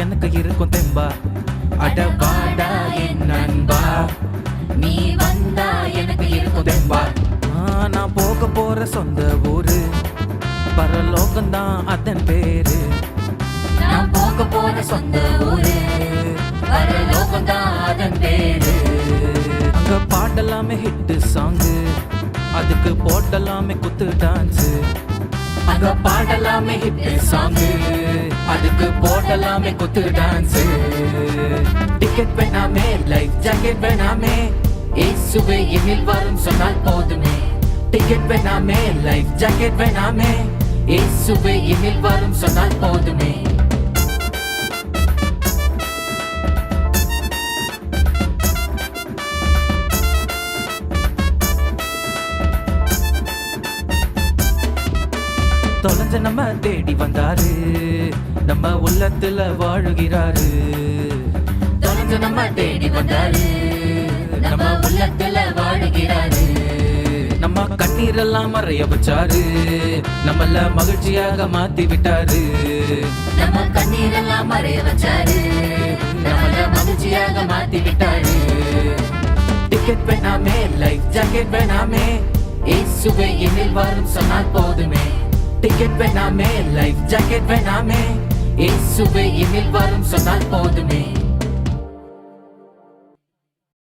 எனக்கு இருக்கும் தெம்பா. அடவாடா என் நண்பா, நீ வந்தா எனக்கு இருக்கும் தெம்பா. நான் போக போற சொந்த ஊரு பரலோகம்தான் அதன் பேரு. நான் போக போற சொந்த ஊரு பரலோகம்தான் அதன் பேரு. அங்க பாடலாமே ஹிட் சாங்கு, அதுக்கு போடலாமே குத்து டான்ஸ். அங்க பாடலாமே ஹிட் சாங்கு, அதுக்கு போடலாமே குத்து டான்ஸ். டிக்கெட் வேணாமே, லைஃப் ஜாக்கெட் வேணாமே, இயேசுவே என்னில் வரும் சொன்னால் போதுமே. டிக்கெட் வேணாமே, லைஃப் ஜாக்கெட் வேணாமே, இயேசுவே என்னில் வரும் சொன்னால் போதுமே. தொலைஞ்ச நம்ம தேடி வந்தாரு, நம்ம உள்ளத்துல வாழுகிறாரு. தொலைஞ்ச நம்ம தேடி வந்தாரு, நம்ம உள்ளத்துல வாழுகிறாரு. நம்ம கண்ணீரெல்லாம் மறைய வச்சாரு, நம்மள மகிழ்ச்சியாக மாத்தி விட்டாரு. நம்ம கண்ணீரெல்லாம் மறைய வச்சாரு, நம்மள மகிழ்ச்சியாக மாத்தி விட்டாரு. டிக்கெட் வேணாமே, லைஃப் ஜாக்கெட் வேணாமே, இயேசுவே என்னில் வரும் சொன்னால் போதுமே. டிக்கெட் வேணாமே, லைஃப் ஜாக்கெட் வேணாமே, இயேசுவே என்னில் வரும் சொன்னால் போதுமே.